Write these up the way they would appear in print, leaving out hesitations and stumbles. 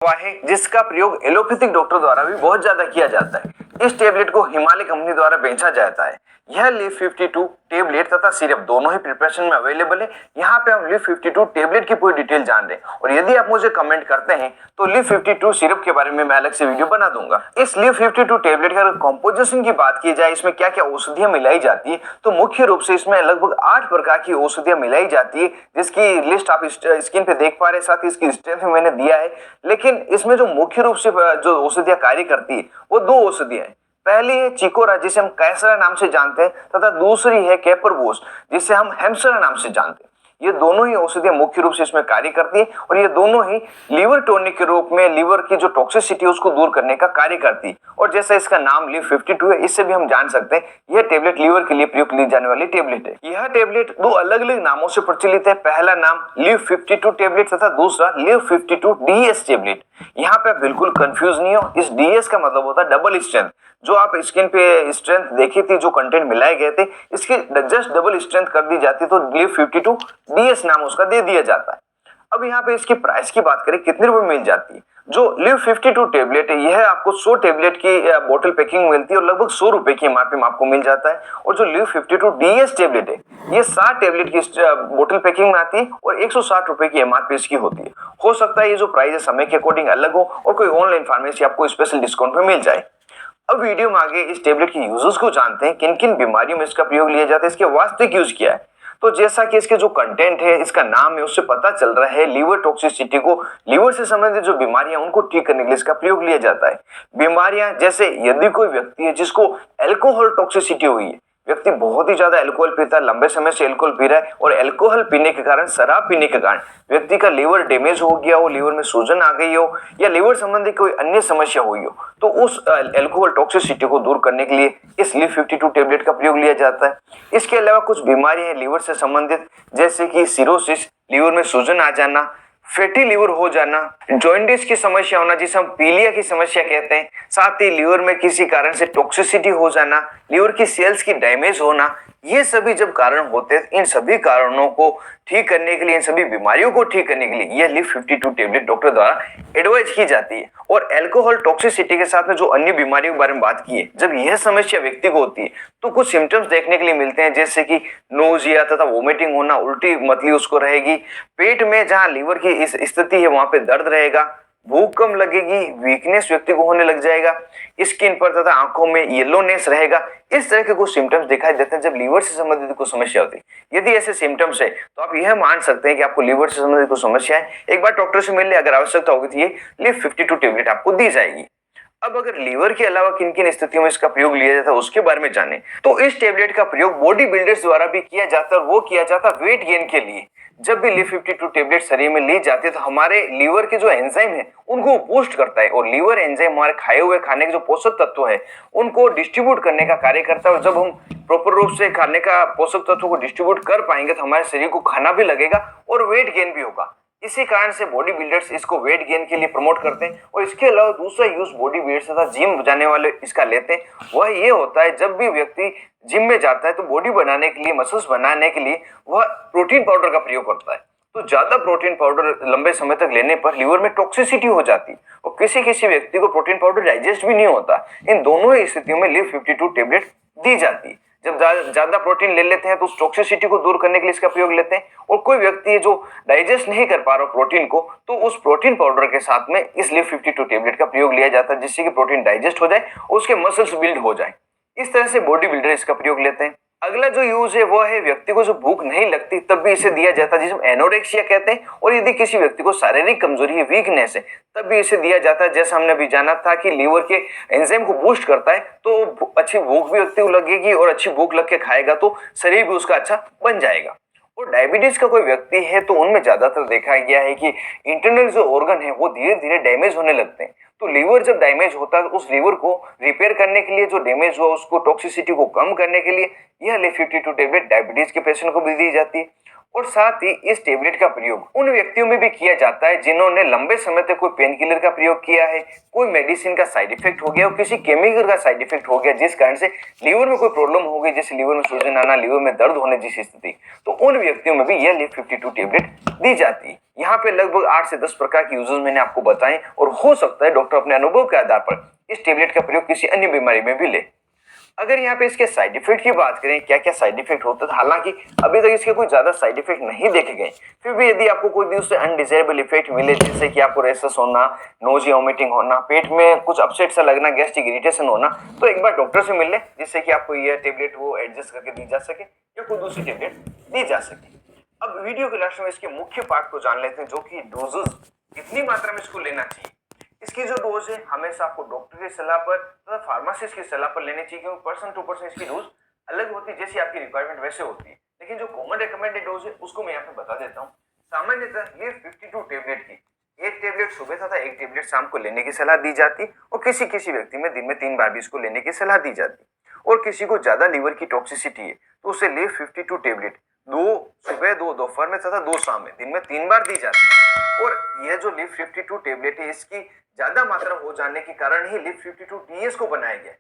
दवा है जिसका प्रयोग एलोपैथिक डॉक्टर द्वारा भी बहुत ज्यादा किया जाता है। इस टेबलेट को हिमालय कंपनी द्वारा बेचा जाता है। यह लीव 52 टेबलेट तथा सिरप दोनों ही प्रिपरेशन में अवेलेबल है। यहाँ पे हम लीव 52 टेबलेट की पूरी डिटेल जान रहे हैं और यदि आप मुझे कमेंट करते हैं तो लीव 52 सिरप के बारे में मैं अलग से वीडियो बना दूंगा। इस लीव 52 टेबलेट का कॉम्पोजिशन की बात की जाए, इसमें क्या क्या औषधियां मिलाई जाती है, तो मुख्य रूप से इसमें लगभग 8 प्रकार की औषधियां मिलाई जाती है, जिसकी लिस्ट आप स्क्रीन पे देख पा रहे हैं। साथ ही इसकी स्ट्रेंथ में मैंने दिया है। लेकिन इसमें जो मुख्य रूप से जो औषधियां कार्य करती है वो दो औषधियां हैं। पहली है चिकोरा, जिसे हम कैसरा नाम से जानते हैं, तथा दूसरी है कैपरबोस, जिसे हम हेम्सरा नाम से जानते हैं। ये दोनों ही औषधियां मुख्य रूप से इसमें कार्य करती है और ये दोनों ही लीवर टॉनिक के रूप में लीवर की जो टॉक्सिसिटी है उसको दूर करने का कार्य करती है। और जैसा इसका नाम लीव 52 है, इससे भी हम जान सकते हैं यह टेबलेट लीवर के लिए प्रयोग की जाने वाली टेबलेट है। यह टेबलेट दो अलग अलग नामों से प्रचलित है। पहला नाम लीव 52 टेबलेट तथा दूसरा लीव 52 डीएस टेबलेट। यहाँ पे बिल्कुल कंफ्यूज नहीं हो। इस डीएस का मतलब होता है डबल स्ट्रेंथ। जो आप स्क्रीन पे स्ट्रेंथ देखी थी, जो कंटेंट मिलाए गए थे, इसकी जस्ट डबल स्ट्रेंथ कर दी जाती तो लीव 52 डीएस नाम उसका दे दिया जाता है। अब यहाँ पे इसकी प्राइस की बात करें, कितने रुपए मिल जाती है। जो लीव 52 टेबलेट है यह आपको 100 टेबलेट की बोतल पैकिंग मिलती है और लगभग 100 रुपए की एमआरपी में आपको मिल जाता है। और जो लीव 52 डीएस टेबलेट है ये 60 टेबलेट की बोतल पैकिंग में आती है और 160 रुपए की एमआरपी इसकी होती है। हो सकता है ये जो प्राइस है समय के अकॉर्डिंग अलग हो और कोई ऑनलाइन फार्मेसी आपको स्पेशल डिस्काउंट में मिल जाए। अब वीडियो में आगे इस टेबलेट के यूजेस को जानते हैं, किन किन बीमारियों में इसका प्रयोग लिया जाता है, इसके वास्तविक यूज क्या है। तो जैसा कि इसके जो कंटेंट है, इसका नाम है, उससे पता चल रहा है लीवर टॉक्सिसिटी को, लीवर से संबंधित जो बीमारियां उनको ठीक करने के लिए इसका प्रयोग लिया जाता है। बीमारियां जैसे यदि कोई व्यक्ति है जिसको अल्कोहल टॉक्सिसिटी हुई है, व्यक्ति बहुत ही ज्यादा अल्कोहल पीता है, लंबे समय से अल्कोहल पी रहा है और अल्कोहल पीने के कारण, शराब पीने के कारण व्यक्ति का लीवर डैमेज हो गया हो, लीवर में सूजन आ गई हो या लीवर संबंधी कोई अन्य समस्या हुई हो, तो उस अल्कोहल टॉक्सिसिटी को दूर करने के लिए इस लीव 52 टेबलेट का प्रयोग लिया जाता है। इसके अलावा कुछ बीमारियां हैं लीवर से संबंधित, जैसे कि सिरोसिस, लीवर में सूजन आ जाना, फैटी लीवर हो जाना, जॉइंटिस की समस्या होना जिसे हम पीलिया की समस्या कहते हैं, साथ ही लीवर में किसी कारण से टॉक्सिसिटी हो जाना, लीवर की सेल्स की डैमेज होना, ये सभी जब कारण होते हैं, इन सभी कारणों को ठीक करने के लिए, इन सभी बीमारियों को ठीक करने के लिए यह लीव 52 टेबलेट डॉक्टर द्वारा एडवाइज की जाती है। और अल्कोहल टॉक्सिसिटी के साथ में जो अन्य बीमारियों के बारे में बात की है, जब यह समस्या व्यक्ति को होती है तो कुछ सिम्टम्स देखने के लिए मिलते हैं, जैसे कि नोजिया तथा वोमिटिंग होना, उल्टी मतली उसको रहेगी, पेट में जहां लीवर की इस स्थिति है वहां पे दर्द रहेगा, भूख कम लगेगी, वीकनेस व्यक्ति को होने लग जाएगा, स्किन पर तथा आंखों में येलोनेस रहेगा। इस तरह के कुछ सिम्टम्स दिखाई देते हैं जब लीवर से संबंधित कोई समस्या होती है। यदि ऐसे सिम्टम्स है तो आप यह मान सकते हैं कि आपको लीवर से संबंधित कोई समस्या है। एक बार डॉक्टर से मिल ले, अगर आवश्यकता होगी तो ये लीव 52 टेबलेट आपको दी जाएगी। अब अगर लीवर के अलावा किन किन स्थितियों में इसका प्रयोग लिया जाता है उसके बारे में जाने, तो इस टेबलेट का प्रयोग बॉडी बिल्डर्स द्वारा भी किया जाता है और वो किया जाता है वेट गेन के लिए। जब भी लीव 52 टेबलेट शरीर में ली जाती है तो हमारे लीवर के जो एंजाइम है उनको बूस्ट करता है और लीवर एंजाइम हमारे खाए हुए खाने के जो पोषक तत्व है उनको डिस्ट्रीब्यूट करने का कार्य करता है। और जब हम प्रॉपर रूप से खाने का पोषक तत्व को डिस्ट्रीब्यूट कर पाएंगे तो हमारे शरीर को खाना भी लगेगा और वेट गेन भी होगा। इसी कारण से बॉडी बिल्डर्स इसको वेट गेन के लिए प्रमोट करते हैं। और इसके अलावा दूसरा यूज बॉडी बिल्डर्स तथा जिम जाने वाले इसका लेते हैं, वह ये होता है जब भी व्यक्ति जिम में जाता है तो बॉडी बनाने के लिए, मसल्स बनाने के लिए वह प्रोटीन पाउडर का प्रयोग करता है। तो ज्यादा प्रोटीन पाउडर लंबे समय तक लेने पर लीवर में टॉक्सिसिटी हो जाती है और किसी किसी व्यक्ति को प्रोटीन पाउडर डाइजेस्ट भी नहीं होता। इन दोनों ही स्थितियों में लीव 52 टेबलेट दी जाती है। जब ज्यादा प्रोटीन ले लेते हैं तो उस टॉक्सिसिटी को दूर करने के लिए इसका प्रयोग लेते हैं। और कोई व्यक्ति है जो डाइजेस्ट नहीं कर पा रहा प्रोटीन को, तो उस प्रोटीन पाउडर के साथ में इस लीव 52 टेबलेट का प्रयोग लिया जाता है, जिससे कि प्रोटीन डाइजेस्ट हो जाए और उसके मसल्स बिल्ड हो जाए। इस तरह से बॉडी बिल्डर इसका प्रयोग लेते हैं। अगला जो यूज है वो है व्यक्ति को जो भूख नहीं लगती तब भी इसे दिया जाता है, जिसे हम एनोरेक्सिया कहते हैं। और यदि किसी व्यक्ति को शारीरिक कमजोरी है, वीकनेस है, तब भी इसे दिया जाता है। जैसा हमने अभी जाना था कि लीवर के एंजाइम को बूस्ट करता है तो अच्छी भूख भी व्यक्ति को लगेगी और अच्छी भूख लग के खाएगा तो शरीर भी उसका अच्छा बन जाएगा। और डायबिटीज का कोई व्यक्ति है तो उनमें ज्यादातर देखा गया है कि इंटरनल जो ऑर्गन है वो धीरे धीरे डैमेज होने लगते हैं। तो लीवर जब डैमेज होता है तो उस लीवर को रिपेयर करने के लिए, जो डैमेज हुआ उसको टॉक्सिसिटी को कम करने के लिए यह लीव 52 टेबलेट डायबिटीज के पेशेंट को भी दी जाती है। और साथ ही इस टेबलेट का प्रयोग उन व्यक्तियों में भी किया जाता है जिन्होंने लंबे समय तक कोई पेन किलर का प्रयोग किया है, कोई मेडिसिन का साइड इफेक्ट हो गया और किसी केमिकल का साइड इफेक्ट हो गया जिस कारण से लीवर में कोई प्रॉब्लम हो गई, जैसे लीवर में सूजन आना, लीवर में दर्द होने जैसी स्थिति, तो उन व्यक्तियों में भी यह लिव 52 टेबलेट दी जाती है। यहाँ पे लगभग 8 से 10 प्रकार के यूजेस मैंने आपको बताए और हो सकता है डॉक्टर अपने अनुभव के आधार पर इस टेबलेट का प्रयोग किसी अन्य बीमारी में भी ले। अगर यहाँ पे इसके साइड इफेक्ट की बात करें, क्या क्या साइड इफेक्ट होते हैं, हालांकि अभी तक इसके कोई ज्यादा साइड इफेक्ट नहीं देखे गए, फिर भी यदि आपको कोई दूसरे अनडिजायरेबल इफेक्ट मिले, जैसे कि आपको रेसेस होना, नोजिया वोमिटिंग होना, पेट में कुछ अपसेट सा लगना, गैस्ट्रिक इरिटेशन होना, तो एक बार डॉक्टर से मिल ले जिससे कि आपको यह टेबलेट वो एडजस्ट करके दी जा सके या कोई दूसरी टेबलेट दी जा सके। अब वीडियो के लास्ट में इसके मुख्य पार्ट को जान लेते हैं, जो कि डोजेस, कितनी मात्रा में इसको लेना चाहिए। इसकी जो डोज है हमेशा आपको डॉक्टर की सलाह पर तथा फार्मासिस्ट की सलाह पर लेनी चाहिए, क्योंकि पर्सन टू पर्सन इसकी डोज अलग होती है, जैसी आपकी रिक्वायरमेंट वैसे होती है। लेकिन जो कॉमन रिकमेंडेड डोज है उसको मैं यहाँ पे बता देता हूँ। सामान्यतः ये 52 टेबलेट की एक टेबलेट सुबह तथा एक टेबलेट शाम को लेने की सलाह दी जाती और किसी किसी व्यक्ति में दिन में 3 बार भी इसको लेने की सलाह दी जाती। और किसी को ज्यादा लीवर की टॉक्सिसिटी है तो उसे लिव 52 टेबलेट 2 सुबह, 2 दोपहर में तथा 2 शाम में, दिन में 3 बार दी जाती है। और यह जो लिव 52 टेबलेट है इसकी ज्यादा मात्रा हो जाने के कारण ही लिव 52 डीएस को बनाया गया।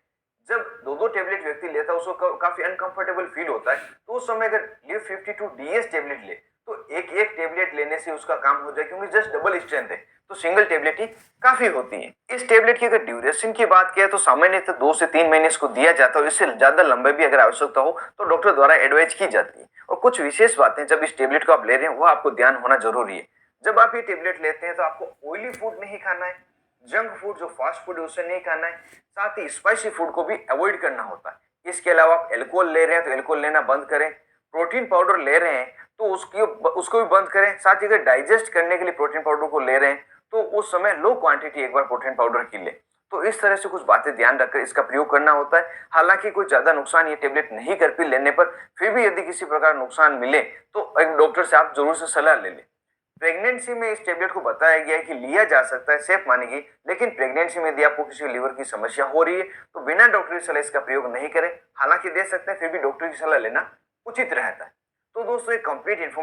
जब 2-2 टेबलेट व्यक्ति लेता है उसको काफी अनकंफर्टेबल फील होता है, तो उस समय अगर लिव 52 डीएस टेबलेट ले तो एक एक टेबलेट लेने से उसका काम हो जाए, क्योंकि जस्ट डबल स्ट्रेंथ है तो सिंगल टेबलेट ही काफी होती है। इस टेबलेट की अगर ड्यूरेशन की बात किया तो सामान्यतः 2 से 3 महीने इसको दिया जाता है और इससे ज्यादा लंबे भी अगर आवश्यकता हो तो डॉक्टर द्वारा एडवाइज की जाती है। और कुछ विशेष बातें जब इस टेबलेट को आप ले रहे हैं वह आपको ध्यान होना जरूरी है। जब आप ये टेबलेट लेते हैं तो आपको ऑयली फूड नहीं खाना है, जंक फूड जो फास्ट फूड है उसे नहीं खाना है, साथ ही स्पाइसी फूड को भी अवॉइड करना होता है। इसके अलावा आप एल्कोहल ले रहे हैं तो एल्कोहल लेना बंद करें, प्रोटीन पाउडर ले रहे हैं तो उसको भी बंद करें। साथ ही अगर डाइजेस्ट करने के लिए प्रोटीन पाउडर को ले रहे हैं तो उस समय लो क्वांटिटी एक बार प्रोटीन पाउडर की ले। तो इस तरह से कुछ बातें ध्यान रखकर इसका प्रयोग करना होता है। हालांकि कोई ज्यादा नुकसान ये टेबलेट नहीं करती लेने पर, फिर भी यदि किसी प्रकार नुकसान मिले तो एक डॉक्टर से आप जरूर से सलाह ले लें। प्रेगनेंसी में इस टेबलेट को बताया गया है कि लिया जा सकता है, सेफ मानी गई, लेकिन प्रेगनेंसी में यदि आपको किसी लीवर की समस्या हो रही है तो बिना डॉक्टर की सलाह इसका प्रयोग नहीं करें। हालांकि दे सकते हैं, फिर भी डॉक्टर की सलाह लेना उचित रहता है। तो दोस्तों, एक कंप्लीट